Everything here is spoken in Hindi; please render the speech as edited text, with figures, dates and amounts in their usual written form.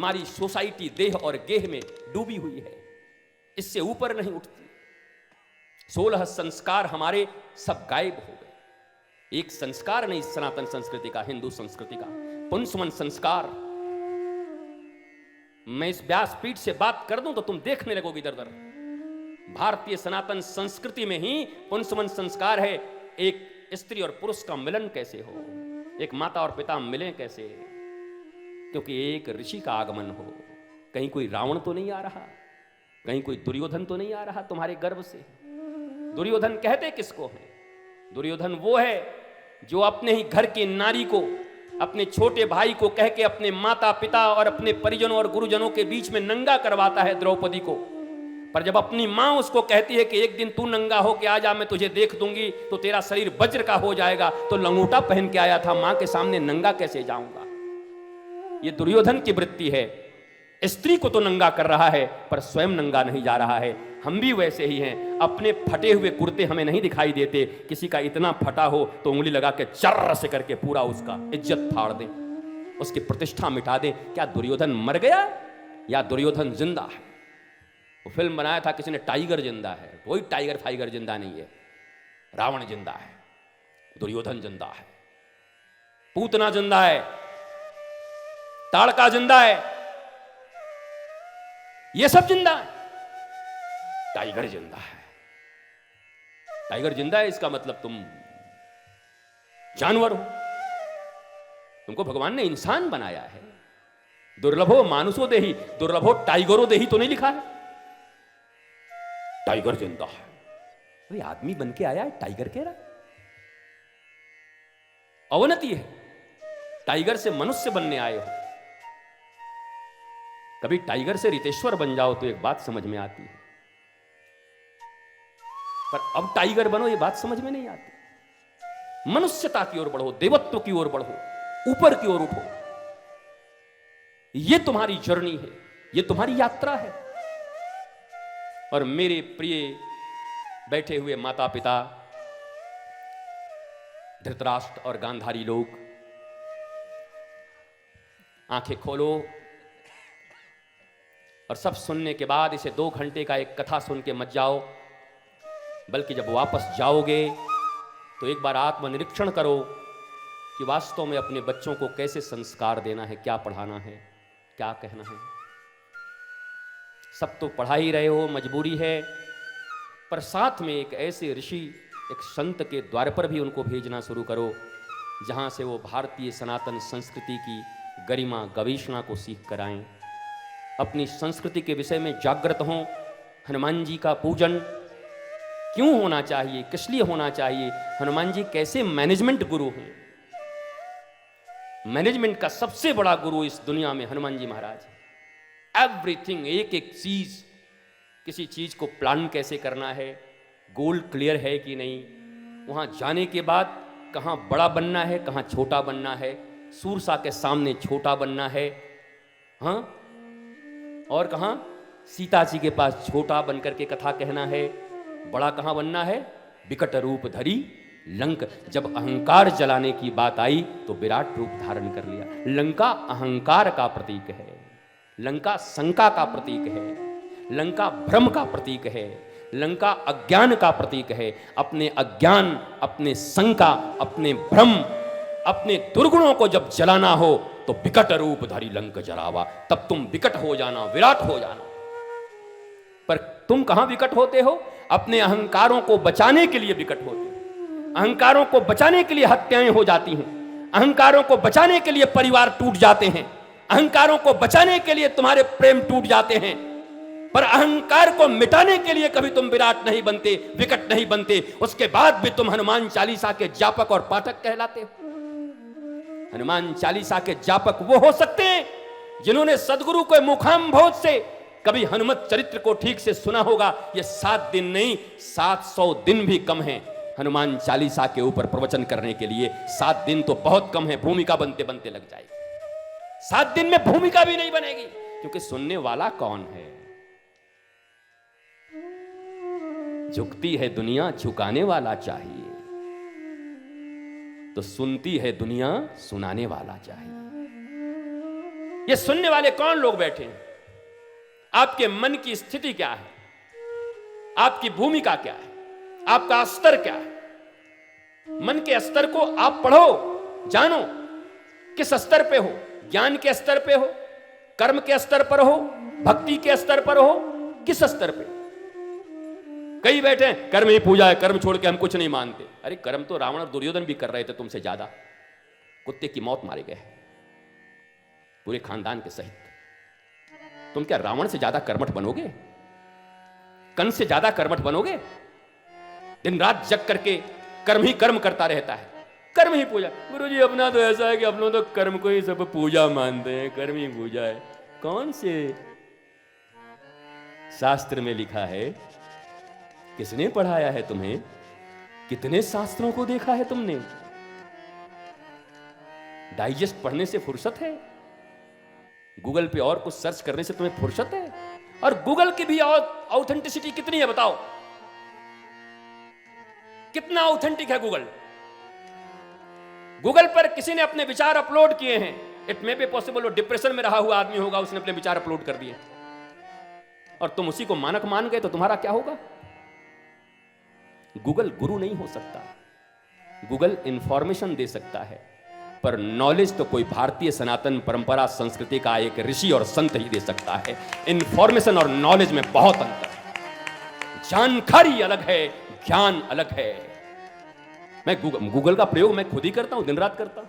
हमारी सोसाइटी देह और गेह में डूबी हुई है, इससे ऊपर नहीं उठती। 16 संस्कार हमारे सब गायब हो गए। एक संस्कार नहीं सनातन संस्कृति का, हिंदू संस्कृति का, पुंसवन संस्कार। मैं इस व्यासपीठ से बात कर दूं तो तुम देखने लगोगे इधर उधर। भारतीय सनातन संस्कृति में ही पुंसवन संस्कार है। एक स्त्री और पुरुष का मिलन कैसे हो, एक माता और पिता मिलें कैसे, क्योंकि एक ऋषि का आगमन हो। कहीं कोई रावण तो नहीं आ रहा, कहीं कोई दुर्योधन तो नहीं आ रहा तुम्हारे गर्भ से। दुर्योधन कहते किसको हैं? दुर्योधन वो है जो अपने ही घर की नारी को, अपने छोटे भाई को कह के अपने माता पिता और अपने परिजनों और गुरुजनों के बीच में नंगा करवाता है द्रौपदी को। पर जब अपनी मां उसको कहती है कि एक दिन तू नंगा हो के आ जा, मैं तुझे देख दूंगी तो तेरा शरीर वज्र का हो जाएगा, तो लंगोटा पहन के आया था, मां के सामने नंगा कैसे जाऊंगा। ये दुर्योधन की वृत्ति है। स्त्री को तो नंगा कर रहा है पर स्वयं नंगा नहीं जा रहा है। हम भी वैसे ही हैं। अपने फटे हुए कुर्ते हमें नहीं दिखाई देते, किसी का इतना फटा हो तो उंगली लगा के चर्र से करके पूरा उसका इज्जत फाड़ दें, उसकी प्रतिष्ठा मिटा दें। क्या दुर्योधन मर गया या दुर्योधन जिंदा है? वो फिल्म बनाया था किसी ने, टाइगर जिंदा है। कोई टाइगर फाइगर जिंदा नहीं है। रावण जिंदा है, दुर्योधन जिंदा है, पूतना जिंदा है, ताड़का जिंदा है, ये सब जिंदा है। टाइगर जिंदा है। टाइगर जिंदा है इसका मतलब तुम जानवर हो। तुमको भगवान ने इंसान बनाया है। दुर्लभो मानुषो देही, दुर्लभो टाइगरो देही तो नहीं लिखा है। टाइगर जिंदा है। अरे आदमी बन के आया है, टाइगर कह रहा है। अवनति है। टाइगर से मनुष्य बनने आए हो। कभी टाइगर से रितेश्वर बन जाओ तो एक बात समझ में आती है, पर अब टाइगर बनो ये बात समझ में नहीं आती। मनुष्यता की ओर बढ़ो, देवत्व की ओर बढ़ो, ऊपर की ओर उठो। ये तुम्हारी जर्नी है, ये तुम्हारी यात्रा है। और मेरे प्रिय बैठे हुए माता पिता, धृतराष्ट्र और गांधारी लोग, आंखें खोलो और सब सुनने के बाद इसे 2 घंटे का एक कथा सुन के मत जाओ, बल्कि जब वापस जाओगे तो एक बार आत्मनिरीक्षण करो कि वास्तव में अपने बच्चों को कैसे संस्कार देना है, क्या पढ़ाना है, क्या कहना है। सब तो पढ़ा ही रहे हो, मजबूरी है, पर साथ में एक ऐसे ऋषि, एक संत के द्वार पर भी उनको भेजना शुरू करो जहां से वो भारतीय सनातन संस्कृति की गरिमा गवेषणा को सीख कर आएं, अपनी संस्कृति के विषय में जागृत हों। हनुमान जी का पूजन क्यों होना चाहिए, किस लिए होना चाहिए, हनुमान जी कैसे मैनेजमेंट गुरु हैं। मैनेजमेंट का सबसे बड़ा गुरु इस दुनिया में हनुमान जी महाराज। एवरीथिंग, एक एक चीज, किसी चीज को प्लान कैसे करना है, गोल क्लियर है कि नहीं, वहां जाने के बाद कहां बड़ा बनना है, कहां छोटा बनना है, सूरसा के सामने छोटा बनना है, हाँ, और कहां सीता जी के पास छोटा बनकर के कथा कहना है, बड़ा कहां बनना है, विकट रूप धरी लंक। जब अहंकार जलाने की बात आई तो विराट रूप धारण कर लिया। लंका अहंकार का प्रतीक है, लंका शंका का प्रतीक है, लंका भ्रम का प्रतीक है, लंका अज्ञान का प्रतीक है। अपने अज्ञान, अपने शंका, अपने भ्रम, अपने दुर्गुणों को जब जलाना हो तो विकट रूप धरी लंक जलावा, तब तुम विकट हो जाना, विराट हो जाना। पर तुम कहां विकट होते हो? अपने अहंकारों को बचाने के लिए विकट होते हो। अहंकारों को बचाने के लिए हत्याएं हो जाती हैं, अहंकारों को बचाने के लिए परिवार टूट जाते हैं, अहंकारों को बचाने के लिए तुम्हारे प्रेम टूट जाते हैं। पर अहंकार को मिटाने के लिए कभी तुम विराट नहीं बनते, विकट नहीं बनते। उसके बाद भी तुम हनुमान चालीसा के जापक और पाठक कहलाते हो। हनुमान चालीसा के जापक वो हो सकते हैं जिन्होंने सदगुरु के मुखाम्भोज से कभी हनुमत चरित्र को ठीक से सुना होगा। ये 7 दिन नहीं, 700 दिन भी कम है हनुमान चालीसा के ऊपर प्रवचन करने के लिए। 7 दिन तो बहुत कम है, भूमिका बनते बनते लग जाएगी। 7 दिन में भूमिका भी नहीं बनेगी, क्योंकि सुनने वाला कौन है? झुकती है दुनिया, झुकाने वाला चाहिए, तो सुनती है दुनिया, सुनाने वाला चाहिए। ये सुनने वाले कौन लोग बैठे हैं? आपके मन की स्थिति क्या है? आपकी भूमिका क्या है? आपका स्तर क्या है? मन के स्तर को आप पढ़ो, जानो किस स्तर पे हो, ज्ञान के स्तर पे हो, कर्म के स्तर पर हो, भक्ति के स्तर पर हो, किस स्तर पे? कई बैठे हैं कर्म ही पूजा है, कर्म छोड़ के हम कुछ नहीं मानते। अरे कर्म तो रावण और दुर्योधन भी कर रहे थे तुमसे ज्यादा, कुत्ते की मौत मारे गए पूरे खानदान के सहित। तुम क्या रावण से ज्यादा कर्मठ बनोगे? कंस से ज्यादा कर्मठ बनोगे? दिन रात जग करके कर्म ही कर्म करता रहता है, कर्म ही पूजा। गुरुजी अपना तो ऐसा है कि अपनों तो कर्म को ही सब पूजा मानते हैं, कर्म ही पूजा है। कौन से शास्त्र में लिखा है? किसने पढ़ाया है तुम्हें? कितने शास्त्रों को देखा है तुमने? डाइजेस्ट पढ़ने से फुर्सत है? गूगल पे और कुछ सर्च करने से तुम्हें फुर्सत है? और गूगल की भी ऑथेंटिसिटी कितनी है बताओ? कितना ऑथेंटिक है गूगल? गूगल पर किसी ने अपने विचार अपलोड किए हैं, इट मे बी पॉसिबल वो डिप्रेशन में रहा हुआ आदमी होगा, उसने अपने विचार अपलोड कर दिए और तुम उसी को मानक मान गए, तो तुम्हारा क्या होगा? गूगल गुरु नहीं हो सकता। गूगल इंफॉर्मेशन दे सकता है, पर नॉलेज तो कोई भारतीय सनातन परंपरा संस्कृति का एक ऋषि और संत ही दे सकता है। इंफॉर्मेशन और नॉलेज में बहुत अंतर है। जानकारी अलग है, ज्ञान अलग है। मैं गूगल का प्रयोग मैं खुद ही करता हूं, दिन रात करता हूं।